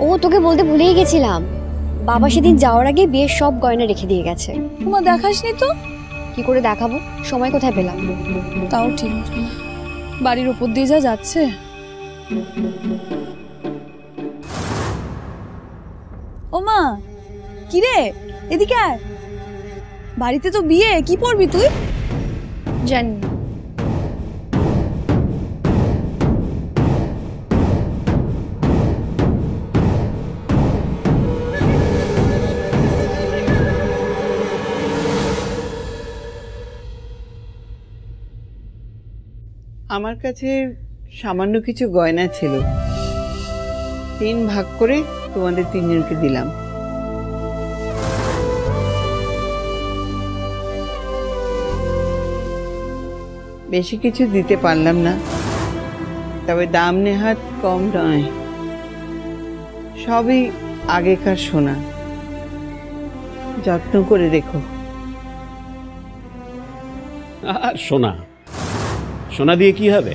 ও তোকে বলতে ভুলেই গেছিলাম, বাবা সেদিন যাওয়ার আগে বিয়ের সব গয়না রেখে দিয়ে গেছে। তোমার দেখাসনি তো? কি করে দেখাবো, সময় কোথায় পেলাম। তাও ঠিক, বাড়ির ওপর দিয়ে যা যাচ্ছে। ও মা, কিরে এদিকে আয়, বাড়িতে তো বিয়ে, কি পরবি তুই? জানি আমার কাছে সামান্য কিছু গয়না ছিল, 3 ভাগ করে তোমাদের 3 জনকে দিলাম। বেশি কিছু দিতে পারলাম না, তবে দাম নেহাত কম নয়। সবই আগেকার সোনা, যত্ন করে রেখো। আর সোনা সোনা দিয়ে কি হবে?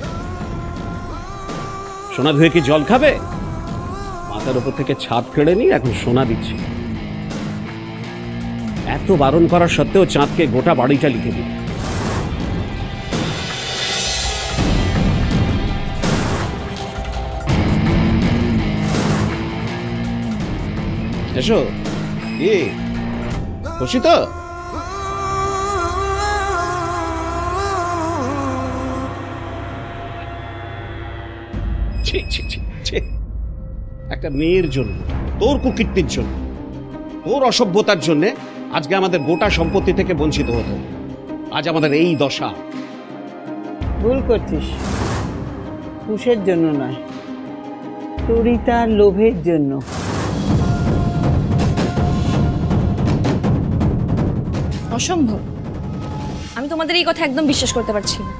সোনা ধুয়ে কি জল খাবে? মাথার উপর থেকে ছাদ কেড়ে নিয়ে এখন সোনা দিচ্ছি। এত বারণ করার সত্ত্বেও চাঁদকে গোটা বাড়িটা লিখে দিল। এসো, কি খুশি তো? একটা মেয়ের জন্য, তোর কুকীর্তির জন্য, তোর অসভ্যতার জন্য আজকে আমাদের গোটা সম্পত্তি থেকে বঞ্চিত হতো। আজ আমাদের এই দশা। ভুল করছিস, কুশের জন্য নয়, তরিতার লোভের জন্য। অসম্ভব, আমি তোমাদের এই কথা একদম বিশ্বাস করতে পারছি না।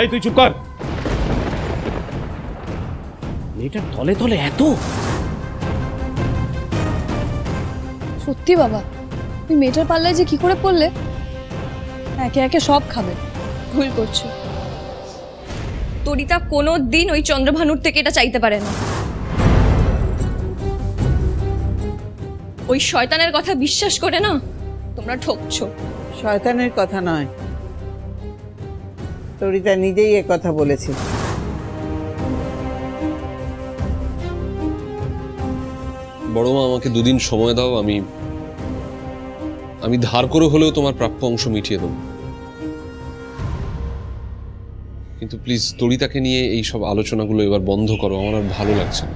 এই তুই চুপ কর। মেয়েটার তলে তলে এত। সত্যি বাবা, তুই মেয়েটার পাল্লায় যে কি করে পড়লে? একে একে সব খাবে। ভুল করছো, তরিতা কোনো দিন ওই চন্দ্রভানুর থেকে এটা চাইতে পারে না। ওই শয়তানের কথা বিশ্বাস করে না তোমরা ঠকছো। শয়তানের কথা নয়, তরিতা নিজেই এ কথা বলেছে। বড় মা, আমাকে 2 দিন সময় দাও, আমি ধার করে হলেও তোমার প্রাপ্য অংশ মিটিয়ে দেবো। কিন্তু প্লিজ তরিতাকে নিয়ে এই সব আলোচনাগুলো এবার বন্ধ করো, আমার আর ভালো লাগছে না।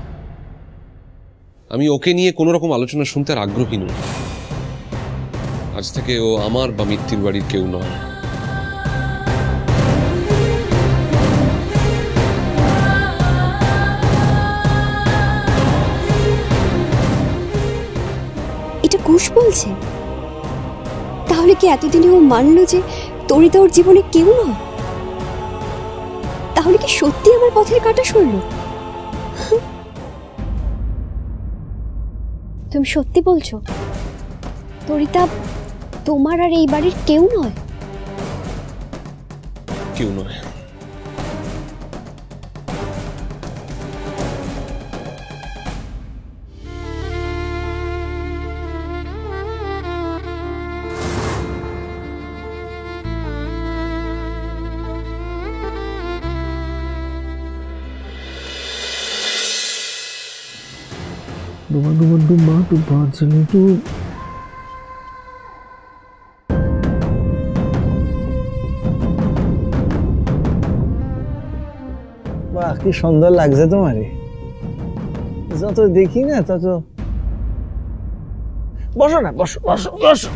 আমি ওকে নিয়ে কোনো রকম আলোচনা শুনতে আর আগ্রহী নই। আজ থেকে ও আমার বা মিত্তির বাড়ির কেউ নয়। এটা কুশ বলছে? তাহলে কি এতদিনে ও মানলো যে তরিতা ওর জীবনে কেউ নয়? তাহলে কি সত্যি আমার পথের কাঁটা সরলো? তুমি সত্যি বলছো তরিতা তোমার আর এই বাড়ির কেউ নয়? কেউ নয়। বাহ, কি সুন্দর লাগছে তোমারে। যত দেখি না তত। বসো না, বসো বসো বসো।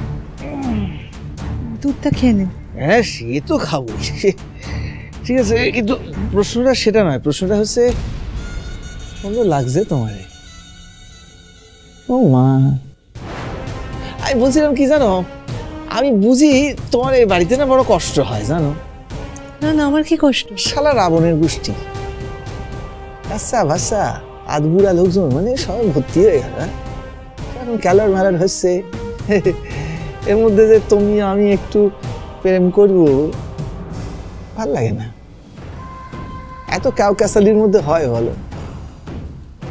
দুধটা খেয়ে নে। হ্যাঁ, সে তো খাবো, ঠিক আছে, কিন্তু প্রশ্নটা সেটা নয়। প্রশ্নটা হচ্ছে সুন্দর লাগছে তোমারে। ও মা, আমি বলছিলাম কি জানো, আমি বুঝি তোমার এই বাড়িতে না বড় কষ্ট হয় জানো। না না, আমার কি কষ্ট? শালা রাবণের গোষ্ঠী, আচ্ছা ভাষা আধবুড়া লোকজন মানে সবাই ভর্তি হয়ে গেল। এখন ক্যালর ম্যালর হচ্ছে, এর মধ্যে যে তুমি আমি একটু প্রেম করবো, ভাল লাগে না। এত কাউকাসালির মধ্যে হয় বলো?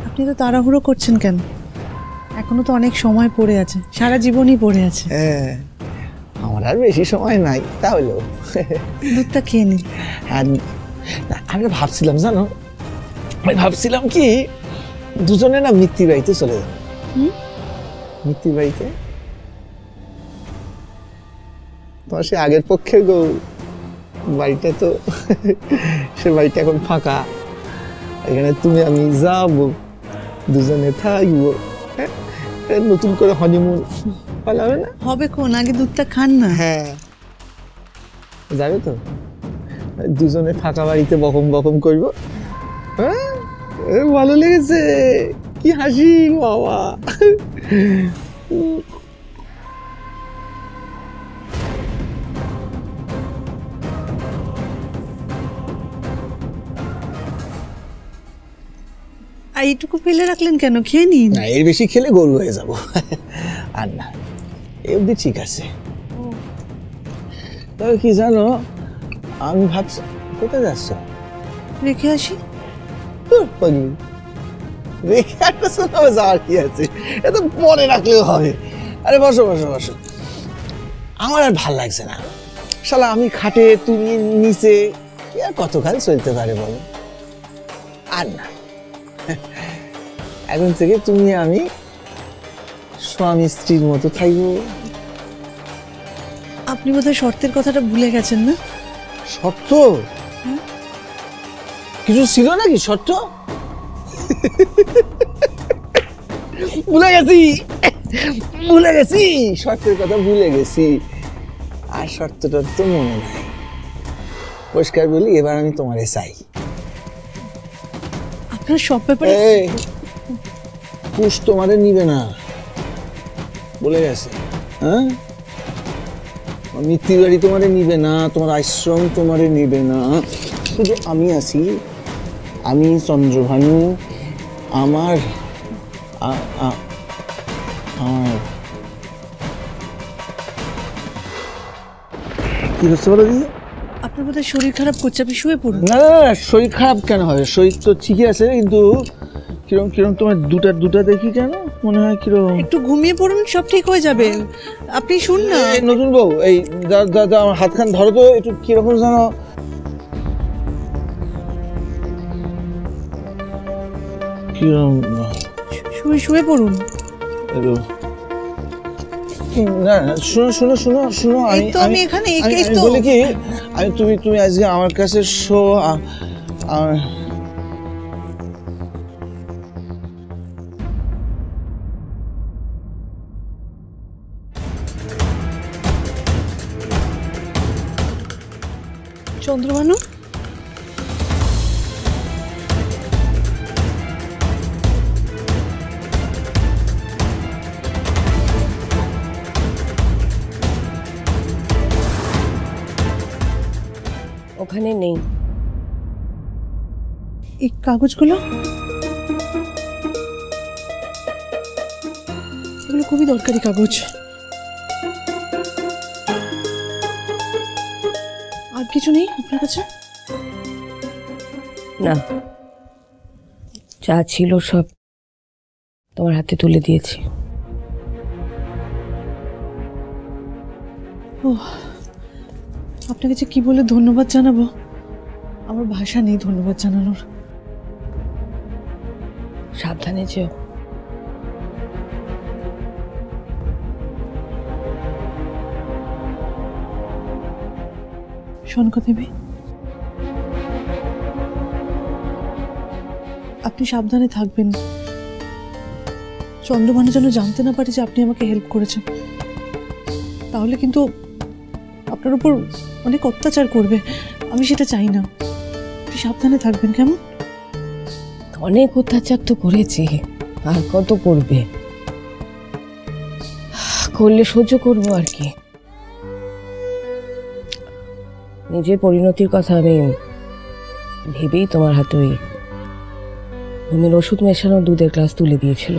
আপনি তো তাড়াহুড়ো করছেন কেন? এখনো তো অনেক সময় পড়ে আছে, সারা জীবনই পড়ে আছে। হ্যাঁ, আমার আর বেশি সময় নাই, তাহলেও দুধটা খেয়ে নিন। আর আমি ভাবছিলাম জানো, আমি ভাবছিলাম কি দুজনে না মিত্তির বাড়িতে চলে যাবো। মিত্তির বাড়িতে তোমার সে আগের পক্ষের গো বাড়িটা তো সে বাড়িটা এখন ফাঁকা, এখানে তুমি আমি যাবো, দুজনে থাকবো, নতুন করে হনিমুন পালাবে না? হবে কোন, আগে দুধটা খান না। হ্যাঁ যাবে তো, দুজনে ফাঁকা বাড়িতে বকম বকম করবো। হ্যাঁ ভালো লেগেছে, কি হাসি বাবা। আর এইটুকু ফেলে রাখলেন কেন? খেয়ে নিন। না, এর বেশি খেলে গরু হয়ে যাবো। আর না, এ অব্দি ঠিক আছে। তবে কি জানো, আমি ভাবছি কোথায় যাচ্ছ? রেখে আসি। রেখে আসছো না, যাওয়ার কি আছে, এত মনে রাখলেও হবে। আরে বসো বসো বসো, আমার আর ভাল লাগছে না। শালা আমি খাটে, তুমি নিচে, আর কতকাল চলতে পারে বলো? আর না, এখন থেকে তুমি আমি স্বামী স্ত্রীর মতো থাকবো। আপনি বোধহয় শর্তের কথাটা ভুলে গেছেন না? শর্ত কিছু ছিল নাকি? শর্ত ভুলে গেছি, ভুলে গেছি, শর্তের কথা ভুলে গেছি। আর শর্তটা তো মনে নাই। পরিষ্কার বলি, এবার আমি তোমারে চাই। আপনার সব ব্যাপারে পুষ তোমারে নিবে না বলে গেছে। হ্যাঁ, মিত্তির বাড়ি তোমারে নিবে না, তোমার আশ্রম তোমারে নিবে না, শুধু আমি আছি, আমি চন্দ্রভানু। আমার আমার কি হচ্ছে বলো দিদি? আপনার বোধহয় শরীর খারাপ করছে, আপনি শুয়ে পড়ুন। না না না, শরীর খারাপ কেন হবে? শরীর তো ঠিকই আছে, কিন্তু কিরম কিরম তোমার দুটা দেখি কেন মনে হয় কিরম। একটু ঘুমিয়ে পড়ুন, সব ঠিক হয়ে যাবে। আপনি শুন না। এই নতুন বউ, এই আমার হাতখান ধরো তো, একটু কিরকম জানো কিরম। শুয়ে পড়ুন। না শুনো শুনো শুনো শুনো, আমি এখানে বলি কি, আমি তুমি আজকে আমার কাছে শো। চন্দ্রভানু, ওখানে নেই। এই কাগজগুলো, এগুলো খুবই দরকারি কাগজ। আর কিছু নেই আপনার কাছে? না, যা ছিল সব তোমার হাতে তুলে দিয়েছি। আপনাকে যে কি বলে ধন্যবাদ জানাবো, আমার ভাষা নেই ধন্যবাদ জানানোর। সাবধানে যেও। শোনকা দেবী, আপনি সাবধানে থাকবেন। চন্দ্রভানু যেন জানতে না পারে যে আপনি আমাকে হেল্প করেছেন, তাহলে কিন্তু আপনার উপর অনেক অত্যাচার করবে। আমি সেটা চাই না। আপনি সাবধানে থাকবেন, কেমন? অনেক অত্যাচার তো করেছি, আর কত করবে? করলে সহ্য করবো আর কি। নিজের পরিণতির কথা আমি ভেবেই তোমার হাতে ওই ঘুমের ওষুধ মেশানো দুধের গ্লাস তুলে দিয়েছিল।